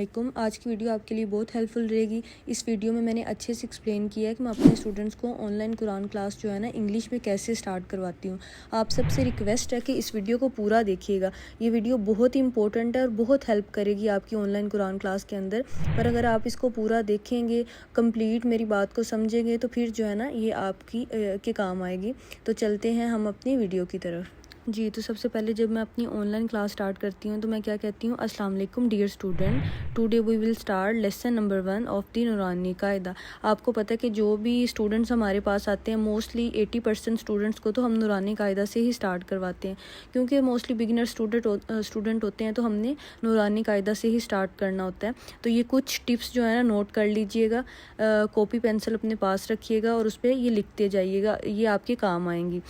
वालेकुम। आज की वीडियो आपके लिए बहुत हेल्पफुल रहेगी। इस वीडियो में मैंने अच्छे से एक्सप्लेन किया है कि मैं अपने स्टूडेंट्स को ऑनलाइन कुरान क्लास जो है ना इंग्लिश में कैसे स्टार्ट करवाती हूँ। आप सबसे रिक्वेस्ट है कि इस वीडियो को पूरा देखिएगा। ये वीडियो बहुत ही इंपॉर्टेंट है और बहुत हेल्प करेगी आपकी ऑनलाइन कुरान क्लास के अंदर। पर अगर आप इसको पूरा देखेंगे, कंप्लीट मेरी बात को समझेंगे, तो फिर जो है ना ये आपकी के काम आएगी। तो चलते हैं हम अपनी वीडियो की तरफ। जी, तो सबसे पहले जब मैं अपनी ऑनलाइन क्लास स्टार्ट करती हूँ तो मैं क्या कहती हूँ, अस्सलाम वालेकुम dear student, today we will start lesson number 1 of the Noorani Qaida. आपको पता है कि जो भी स्टूडेंट्स हमारे पास आते हैं, मोस्टली 80% स्टूडेंट्स को तो हम नूरानी कायदा से ही स्टार्ट करवाते हैं, क्योंकि मोस्टली बिगिनर स्टूडेंट होते हैं, तो हमने नूरानी कायदा से ही स्टार्ट करना होता है। तो ये कुछ टिप्स जो है ना नोट कर लीजिएगा, कॉपी पेंसिल अपने पास रखिएगा और उस पर ये लिखते जाइएगा, ये आपके काम आएंगी।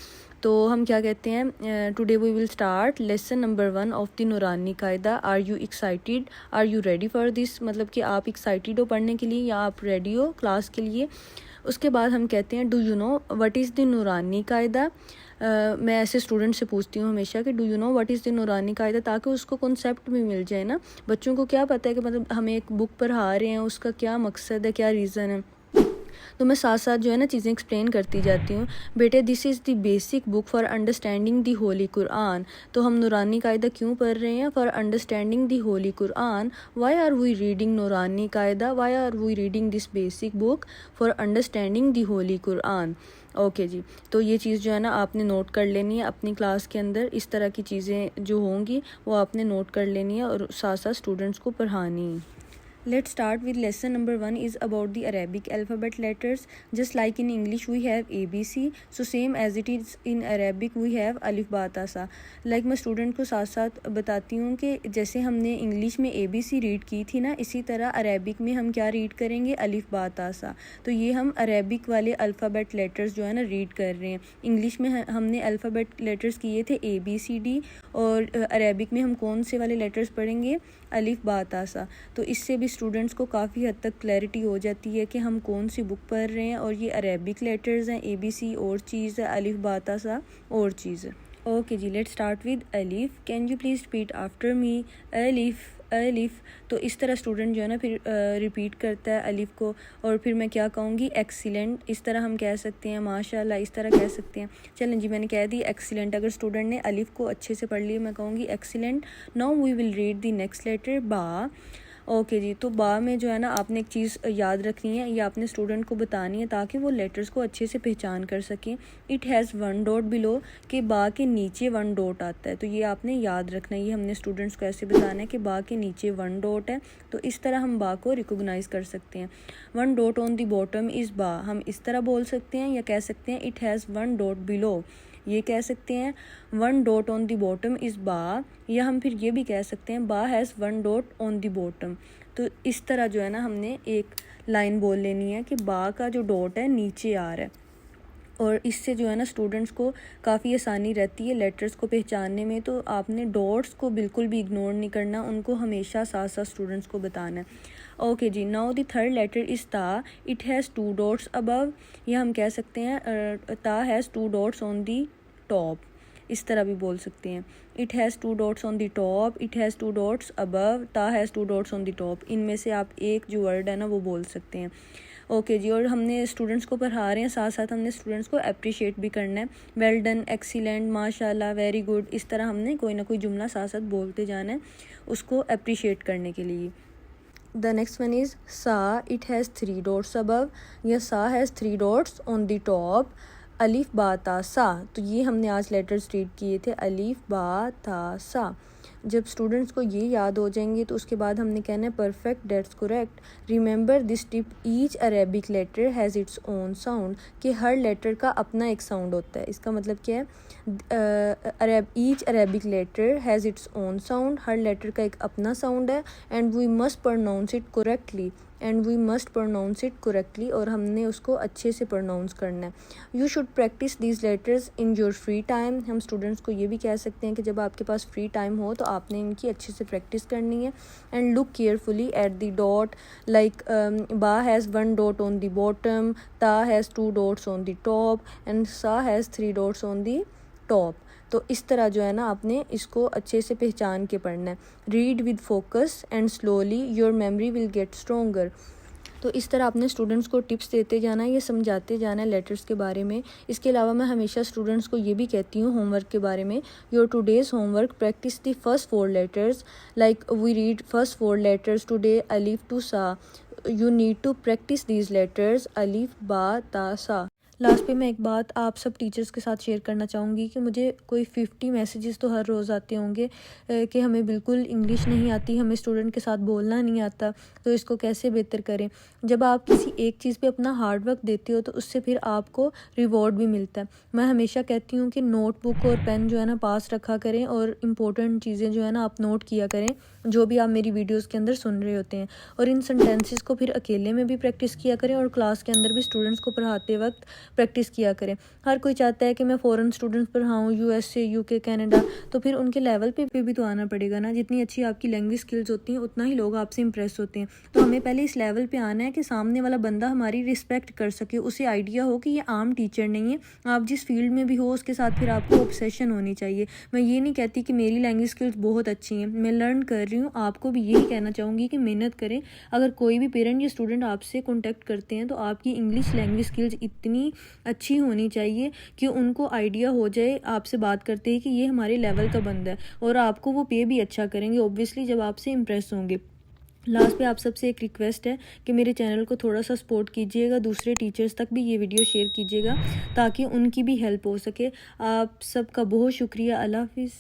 तो हम क्या कहते हैं, today we will start lesson number 1 of the Noorani Qaida. Are you excited, are you ready for this, मतलब कि आप एक्साइटेड हो पढ़ने के लिए या आप रेडी हो क्लास के लिए। उसके बाद हम कहते हैं, do you know what is the Noorani कायदा। मैं ऐसे स्टूडेंट से पूछती हूँ हमेशा कि do you know what is the Noorani कायदा, ताकि उसको कॉन्सेप्ट भी मिल जाए ना। बच्चों को क्या पता है कि मतलब हमें एक बुक पढ़ा रहे हैं, उसका क्या मकसद है, क्या रीज़न है। तो मैं साथ साथ जो है ना चीज़ें एक्सप्लेन करती जाती हूँ। बेटे, this is the basic book for understanding the Holy Quran. तो हम नूरानी कायदा क्यों पढ़ रहे हैं? For understanding the Holy Quran. Why are we reading Noorani Qaida, why are we reading this basic book for understanding the Holy Quran. Okay जी, तो ये चीज़ जो है ना आपने नोट कर लेनी है अपनी क्लास के अंदर। इस तरह की चीज़ें जो होंगी वो आपने नोट कर लेनी है और साथ साथ स्टूडेंट्स को पढ़ानी है। Let's start with lesson number 1 is about the Arabic alphabet letters. Just like in English we have ABC, so same as it is in Arabic we have alif ba ta sa. Like मैं student को साथ साथ बताती हूँ कि जैसे हमने English में ABC रीड की थी ना, इसी तरह अरेबिक में हम क्या रीड करेंगे, अलिफ बा ता सा। तो ये हम अरेबिक वाले अल्फ़ाबेट लेटर्स जो है ना रीड कर रहे हैं। इंग्लिश में हमने अल्फ़ाबेट लेटर्स किए थे ABCD, और अरेबिक में हम कौन से वाले लेटर्स पढ़ेंगे, अलिफ बा ता सा। तो इससे भी स्टूडेंट्स को काफ़ी हद तक क्लैरिटी हो जाती है कि हम कौन सी बुक पढ़ रहे हैं, और ये अरेबिक लेटर्स हैं, ABC और चीज़ है, अलिफ बा ता सा और चीज़ है। ओके जी, लेट्स स्टार्ट विद अलिफ। Can you please repeat after me, अलिफ अलिफ। तो इस तरह स्टूडेंट जो है ना फिर रिपीट करता है अलिफ को, और फिर मैं क्या कहूँगी, एक्सीलेंट। इस तरह हम कह सकते हैं, माशाल्लाह इस तरह कह सकते हैं। चलें जी, मैंने कह दी एक्सीलेंट। अगर स्टूडेंट ने अलिफ को अच्छे से पढ़ लिया, मैं कहूँगी excellent. Now we will read the next letter, बा। ओके जी, तो बा में जो है ना आपने एक चीज़ याद रखनी है, ये आपने स्टूडेंट को बतानी है ताकि वो लेटर्स को अच्छे से पहचान कर सकें। इट हैज़ 1 डॉट बिलो, कि बा के नीचे 1 डॉट आता है, तो ये आपने याद रखना है। ये हमने स्टूडेंट्स को ऐसे बताना है कि बा के नीचे 1 डॉट है, तो इस तरह हम बा को रिकोगनाइज कर सकते हैं। 1 dot on the bottom is बा, हम इस तरह बोल सकते हैं, या कह सकते हैं इट हैज़ 1 डॉट बिलो, ये कह सकते हैं 1 dot on the bottom is बा, या हम फिर ये भी कह सकते हैं बा has 1 dot on the bottom. तो इस तरह जो है ना हमने एक लाइन बोल लेनी है कि बा का जो डॉट है नीचे आ रहा है, और इससे जो है ना स्टूडेंट्स को काफ़ी आसानी रहती है लेटर्स को पहचानने में। तो आपने डॉट्स को बिल्कुल भी इग्नोर नहीं करना, उनको हमेशा साथ साथ स्टूडेंट्स को बताना है। ओके जी, now the third letter is ता। इट हैज़ 2 डॉट्स अबव, या हम कह सकते हैं ता has 2 dots on the top, इस तरह भी बोल सकते हैं। It has 2 dots on the top, it has 2 dots above, ता has 2 dots on the top. इनमें से आप एक जो वर्ड है ना वो बोल सकते हैं। ओके जी, और हमने स्टूडेंट्स को पढ़ा रहे हैं, साथ साथ हमने स्टूडेंट्स को अप्रिशिएट भी करना है। वेल डन, एक्सीलेंट, माशाल्लाह, वेरी गुड, इस तरह हमने कोई ना कोई जुमला साथ साथ बोलते जाना है उसको अप्रिशिएट करने के लिए। द नेक्स्ट वन इज़ सा। इट हैज़ 3 डॉट्स अबव, या सा has 3 dots on the top, अलिफ बा ता सा। तो ये हमने आज लेटर्स रीड किए थे, अलिफ बा ता सा। जब स्टूडेंट्स को ये याद हो जाएंगे तो उसके बाद हमने कहना है perfect, that's correct. Remember this tip, each Arabic letter has its own sound, कि हर लेटर का अपना एक साउंड होता है। इसका मतलब क्या है, each Arabic letter has its own sound, हर लेटर का एक अपना साउंड है। And we must pronounce it correctly, and we must pronounce it correctly, और हमने उसको अच्छे से प्रोनाउंस करना है। You should practise these letters in your free time. हम स्टूडेंट्स को ये भी कह सकते हैं कि जब आपके पास फ्री टाइम हो तो आपने इनकी अच्छे से प्रैक्टिस करनी है। And look carefully at the dot, like बा has 1 dot on the bottom, ता has 2 dots on the top, and सा has 3 dots on the top. तो इस तरह जो है ना आपने इसको अच्छे से पहचान के पढ़ना है। Read with focus and slowly your memory will get stronger. तो इस तरह अपने स्टूडेंट्स को टिप्स देते जाना है, ये समझाते जाना है लेटर्स के बारे में। इसके अलावा मैं हमेशा स्टूडेंट्स को ये भी कहती हूँ होमवर्क के बारे में, your today's homework practise the first 4 letters like we read first 4 letters today अलिफ टू सा। You need to practise these letters अलिफ बा ता सा। लास्ट पे मैं एक बात आप सब टीचर्स के साथ शेयर करना चाहूँगी कि मुझे कोई 50 मैसेजेस तो हर रोज़ आते होंगे कि हमें बिल्कुल इंग्लिश नहीं आती, हमें स्टूडेंट के साथ बोलना नहीं आता, तो इसको कैसे बेहतर करें। जब आप किसी एक चीज़ पे अपना हार्ड वर्क देते हो तो उससे फिर आपको रिवॉर्ड भी मिलता है। मैं हमेशा कहती हूँ कि नोटबुक और पेन जो है ना पास रखा करें और इम्पोर्टेंट चीज़ें जो है ना आप नोट किया करें जो भी आप मेरी वीडियोज़ के अंदर सुन रहे होते हैं। और इन सेंटेंसेस को फिर अकेले में भी प्रैक्टिस किया करें और क्लास के अंदर भी स्टूडेंट्स को पढ़ाते वक्त प्रैक्टिस किया करें। हर कोई चाहता है कि मैं फ़ॉरेन स्टूडेंट्स पढ़ाऊँ, USA, UK, कनाडा, तो फिर उनके लेवल पे भी तो आना पड़ेगा ना। जितनी अच्छी आपकी लैंग्वेज स्किल्स होती हैं उतना ही लोग आपसे इंप्रेस होते हैं। तो हमें पहले इस लेवल पे आना है कि सामने वाला बंदा हमारी रिस्पेक्ट कर सके, उसे आइडिया हो कि ये आम टीचर नहीं है, आप जिस फील्ड में भी हो उसके साथ फिर आपको ऑब्सेशन होनी चाहिए। मैं ये नहीं कहती कि मेरी लैंग्वेज स्किल्स बहुत अच्छी हैं, मैं लर्न कर रही हूँ, आपको भी यही कहना चाहूँगी कि मेहनत करें। अगर कोई भी पेरेंट या स्टूडेंट आपसे कॉन्टेक्ट करते हैं तो आपकी इंग्लिश लैंग्वेज स्किल्स इतनी अच्छी होनी चाहिए कि उनको आइडिया हो जाए आपसे बात करते हैं कि ये हमारे लेवल का बंदा है, और आपको वो पे भी अच्छा करेंगे ऑब्वियसली जब आपसे इम्प्रेस होंगे। लास्ट पे आप सबसे एक रिक्वेस्ट है कि मेरे चैनल को थोड़ा सा सपोर्ट कीजिएगा, दूसरे टीचर्स तक भी ये वीडियो शेयर कीजिएगा ताकि उनकी भी हेल्प हो सके। आप सबका बहुत शुक्रिया। अल्लाह हाफिज़।